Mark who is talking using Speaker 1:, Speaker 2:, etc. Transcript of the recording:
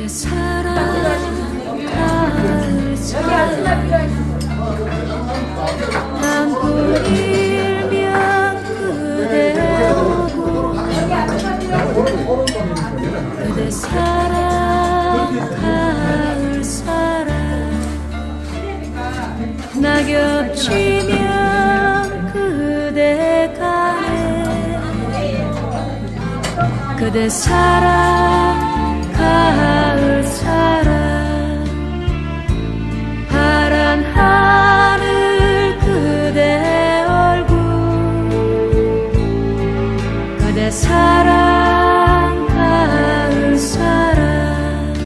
Speaker 1: 그대 사랑 가을 사랑 땅굴 일면 그대 오고 그대 사랑 가을 사랑 낙엽 지면 그대 가네 그대 사랑 가을 사랑